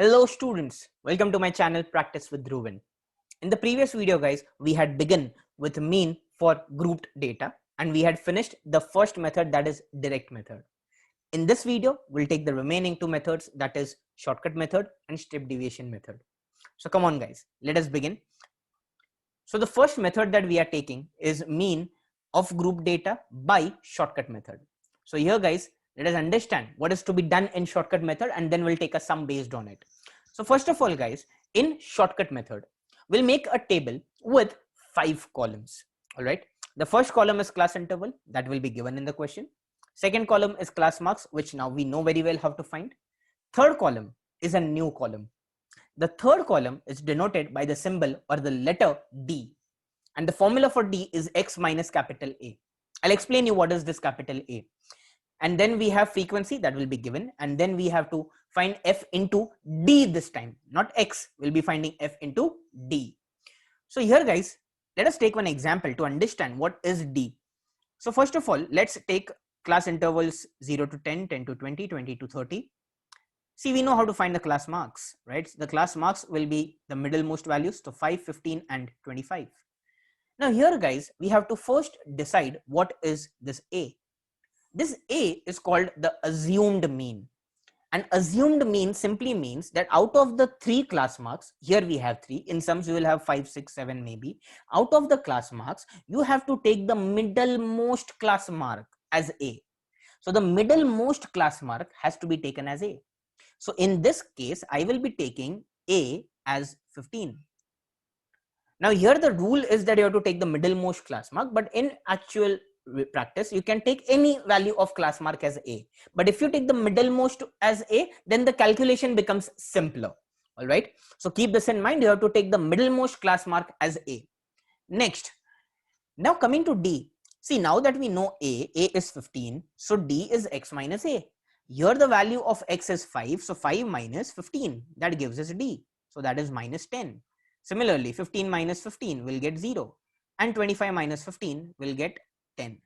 Hello students, welcome to my channel Practice with Dhruvan. In the previous video guys, we had begun with mean for grouped data and we had finished the first method, that is direct method. In this video, we'll take the remaining two methods, that is shortcut method and step deviation method. So come on guys, let us begin. So the first method that we are taking is mean of group data by shortcut method. So here guys, let us understand what is to be done in shortcut method and then we'll take a sum based on it. So first of all guys, in shortcut method, we'll make a table with 5 columns. All right. The first column is class interval that will be given in the question. Second column is class marks, which now we know very well how to find. Third column is a new column. The third column is denoted by the symbol or the letter D. And the formula for D is X minus capital A. I'll explain you what is this capital A. And then we have frequency that will be given. And then we have to find F into D this time, not X. We'll be finding F into D. So here guys, let us take one example to understand what is D. So first of all, let's take class intervals 0 to 10, 10 to 20, 20 to 30. See, we know how to find the class marks, right? The class marks will be the middlemost values, so 5, 15 and 25. Now here guys, we have to first decide what is this A. This A is called the assumed mean. And assumed mean simply means that out of the 3 class marks, here we have 3, in sums you will have 5, 6, 7 maybe. Out of the class marks, you have to take the middlemost class mark as A. So the middlemost class mark has to be taken as A. So in this case, I will be taking A as 15. Now here the rule is that you have to take the middlemost class mark, but in actual practice, you can take any value of class mark as A. But if you take the middlemost as A, then the calculation becomes simpler. All right. So keep this in mind. You have to take the middlemost class mark as A. Next, now coming to D. See, now that we know A is 15. So D is X minus A. Here the value of X is 5. So 5 minus 15, that gives us D. So that is minus 10. Similarly, 15 minus 15 will get 0 and 25 minus 15 will get 10.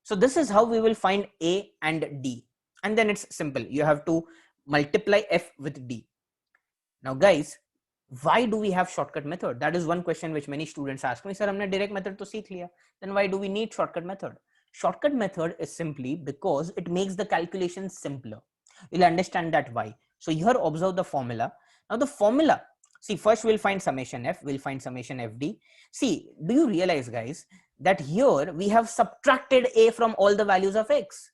So this is how we will find A and D. And then it's simple. You have to multiply F with D. Now guys, why do we have shortcut method? That is one question which many students ask me, sir, हमने direct method तो सीख लिया. Then why do we need shortcut method? Shortcut method is simply because it makes the calculation simpler. You'll understand that why. So here observe the formula. Now the formula, see, first we'll find summation F, we'll find summation FD. See, do you realize guys that here we have subtracted A from all the values of X?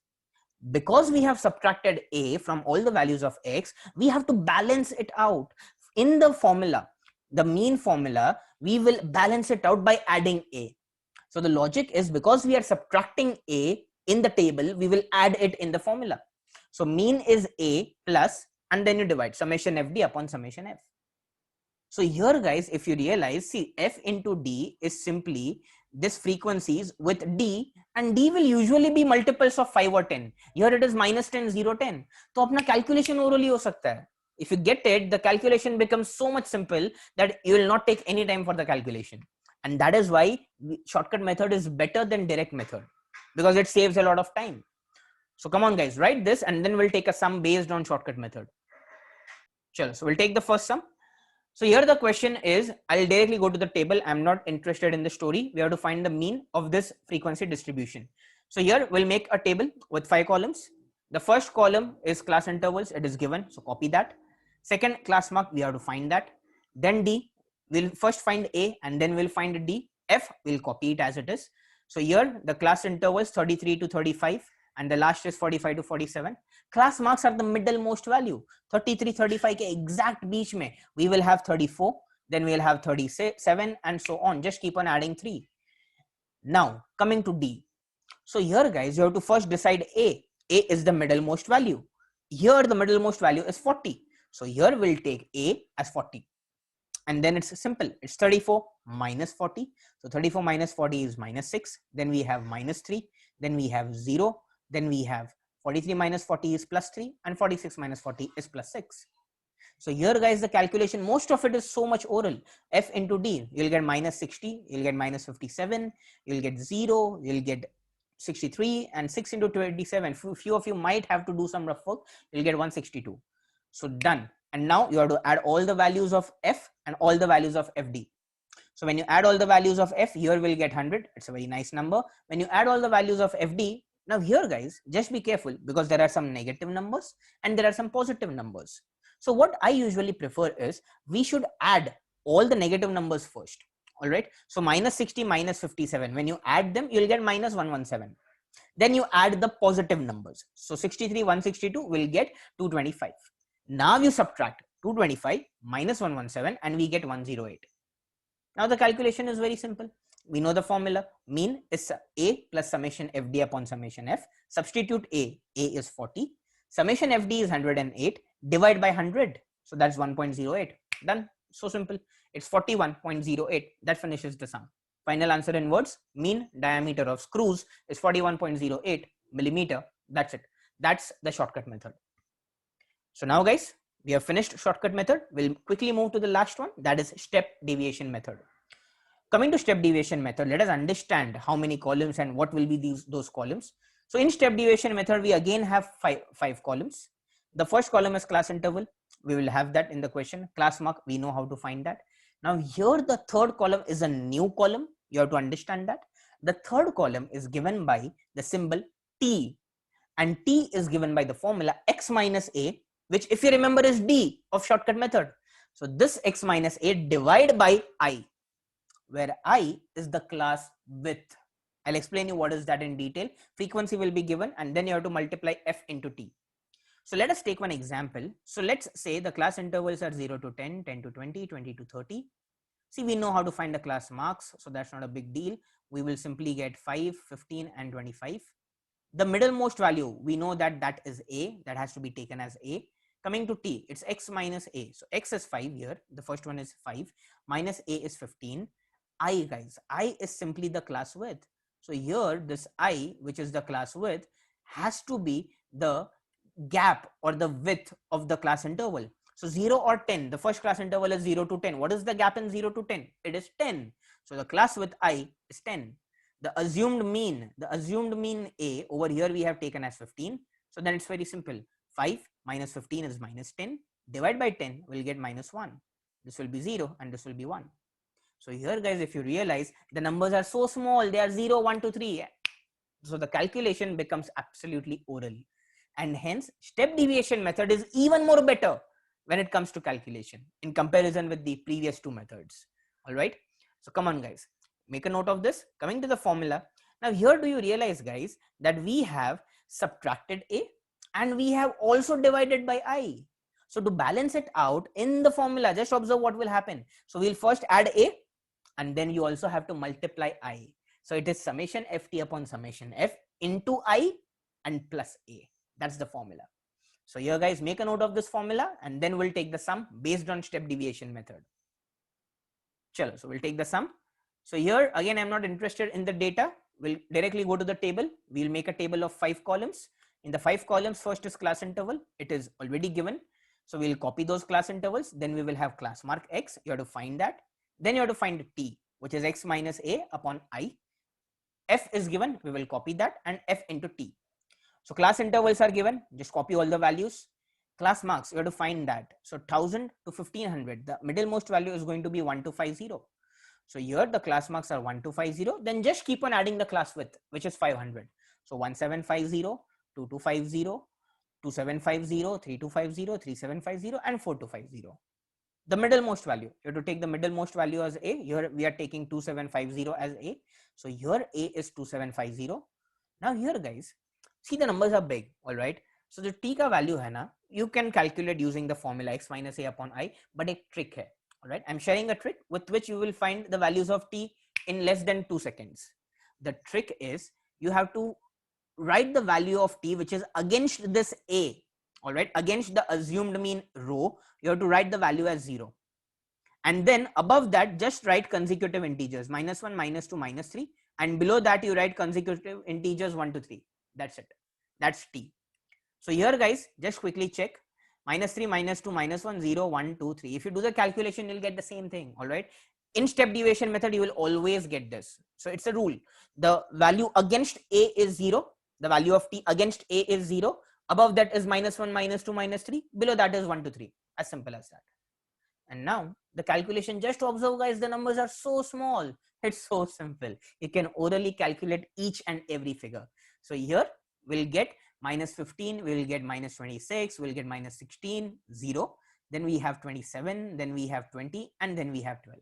Because we have subtracted A from all the values of X, we have to balance it out. In the formula, the mean formula, we will balance it out by adding A. So the logic is because we are subtracting A in the table, we will add it in the formula. So mean is A plus, and then you divide summation FD upon summation F. So here guys, if you realize, see, F into D is simply this frequencies with D, and D will usually be multiples of 5 or 10. Here it is minus 10, 0, 10. So apna calculation orally ho sakta hai. If you get it, the calculation becomes so much simple that you will not take any time for the calculation. And that is why shortcut method is better than direct method, because it saves a lot of time. So come on guys, write this and then we'll take a sum based on shortcut method. Sure. So we'll take the first sum. So here the question is, I'll directly go to the table. I'm not interested in the story. We have to find the mean of this frequency distribution. So here we'll make a table with 5 columns. The first column is class intervals. It is given. So copy that. Second, class mark, we have to find that. Then D, we'll first find A and then we'll find D. F, we'll copy it as it is. So here the class intervals 33 to 35 and the last is 45 to 47. Class marks are the middlemost value. 33, 35 के exact बीच में we will have 34, then we will have 37 and so on. Just keep on adding 3. Now coming to D. So here guys, you have to first decide A. A is the middlemost value. Here the middlemost value is 40. So here we'll take A as 40. And then it's simple. It's 34 minus 40. So 34 minus 40 is minus 6. Then we have minus 3. Then we have 0. Then we have 43 minus 40 is plus 3 and 46 minus 40 is plus 6. So here guys, the calculation, most of it is so much oral. F into D, you'll get minus 60, you'll get minus 57, you'll get 0, you'll get 63, and 6 into 27. Few of you might have to do some rough work. You'll get 162. So done. And now you have to add all the values of f and all the values of fd. So when you add all the values of f, here will get 100. It's a very nice number. When you add all the values of fd, now here guys, just be careful because there are some negative numbers and there are some positive numbers. So what I usually prefer is we should add all the negative numbers first. All right. So minus 60 minus 57. When you add them, you'll get minus 117. Then you add the positive numbers. So 63, 162 will get 225. Now you subtract 225 minus 117 and we get 108. Now the calculation is very simple. We know the formula. Mean is A plus summation FD upon summation F. Substitute A. A is 40. Summation FD is 108. Divide by 100. So that's 1.08. Done. So simple. It's 41.08. That finishes the sum. Final answer in words. Mean diameter of screws is 41.08 millimeter. That's it. That's the shortcut method. So now guys, we have finished shortcut method. We'll quickly move to the last one, that is step deviation method. Coming to step deviation method, let us understand how many columns and what will be those columns. So in step deviation method, we again have five columns. The first column is class interval. We will have that in the question. Class mark, we know how to find that. Now here the third column is a new column. You have to understand that. The third column is given by the symbol T, and T is given by the formula x minus a, which if you remember is D of shortcut method. So this x minus a divided by I, where I is the class width. I'll explain you what is that in detail. Frequency will be given and then you have to multiply f into t. So let us take one example. So let's say the class intervals are 0 to 10, 10 to 20, 20 to 30. See, we know how to find the class marks, so that's not a big deal. We will simply get 5, 15 and 25. The middlemost value, we know that that is a, that has to be taken as a. Coming to t, it's x minus a. So x is 5 here. The first one is 5 minus a is 15. I guys, I is simply the class width. So here this I, which is the class width, has to be the gap or the width of the class interval. So 0 or 10, the first class interval is 0 to 10. What is the gap in 0 to 10? It is 10. So the class width I is 10. The assumed mean A over here we have taken as 15. So then it's very simple. 5 minus 15 is minus 10. Divide by 10, we'll get minus 1. This will be 0 and this will be 1. So here guys, if you realize the numbers are so small, they are 0, 1, 2, 3. So the calculation becomes absolutely oral. And hence step deviation method is even more better when it comes to calculation in comparison with the previous two methods. All right. So come on guys, make a note of this. Coming to the formula. Now here do you realize guys that we have subtracted A and we have also divided by I. So to balance it out in the formula, just observe what will happen. So we'll first add A and then you also have to multiply I. So it is summation ft upon summation f into I and plus A. That's the formula. So here guys, make a note of this formula and then we'll take the sum based on step deviation method. Chalo, so we'll take the sum. So here again, I'm not interested in the data. We'll directly go to the table. We'll make a table of 5 columns. In the 5 columns, first is class interval. It is already given. So we'll copy those class intervals. Then we will have class mark x. You have to find that. Then you have to find t, which is x minus a upon I. F is given. We will copy that and f into t. So class intervals are given. Just copy all the values. Class marks, you have to find that. So 1000 to 1500. The middlemost value is going to be 1250. So here the class marks are 1250. Then just keep on adding the class width, which is 500. So 1750, 2250, 2750, 3250, 3750 and 4250. The middlemost value, you have to take the middlemost value as A. Here we are taking 2750 as A. So here A is 2750. Now here guys, see the numbers are big, all right. So the t ka value hai na, you can calculate using the formula x minus a upon I, but a trick hai, all right. I'm sharing a trick with which you will find the values of t in less than 2 seconds. The trick is you have to write the value of t which is against this A, all right, against the assumed mean row. You have to write the value as 0. And then above that, just write consecutive integers, minus 1, minus 2, minus 3. And below that, you write consecutive integers 1 to 3. That's it. That's t. So here guys, just quickly check. Minus 3, minus 2, minus 1, 0, 1, 2, 3. If you do the calculation, you'll get the same thing. All right. In step deviation method, you will always get this. So it's a rule. The value against A is 0. The value of t against A is 0. Above that is -1, -2, -3. Below that is 1 to 3. As simple as that. And now the calculation, just to observe guys, the numbers are so small. It's so simple. You can orally calculate each and every figure. So here we'll get -15, we'll get -26, we'll get -16, 0. Then we have 27, then we have 20, and then we have 12.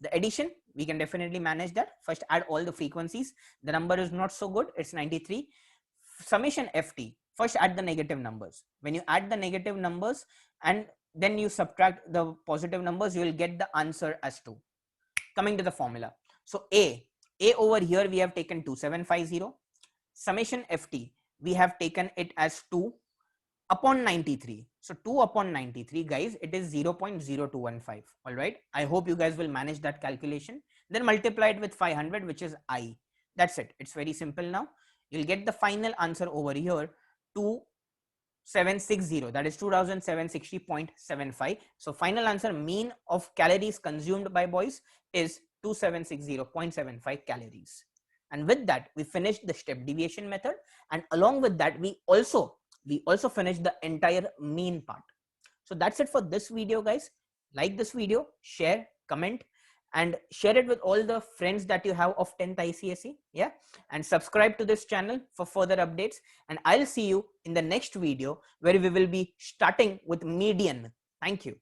The addition, we can definitely manage that. First add all the frequencies. The number is not so good, it's 93. Summation ft, first add the negative numbers. When you add the negative numbers and then you subtract the positive numbers, you will get the answer as 2. Coming to the formula, so a over here we have taken 2750. Summation ft, we have taken it as 2 upon 93. So 2 upon 93 guys, it is 0.0215. all right, I hope you guys will manage that calculation. Then multiply it with 500, which is I. That's it. It's very simple. Now you'll get the final answer over here, 2760, that is 2760.75. So final answer, mean of calories consumed by boys is 2760.75 calories. And with that we finished the step deviation method, and along with that we also finished the entire mean part. So that's it for this video guys. Like this video, share, comment, and share it with all the friends that you have of 10th ICSE. Yeah, and subscribe to this channel for further updates, and I'll see you in the next video where we will be starting with median. Thank you.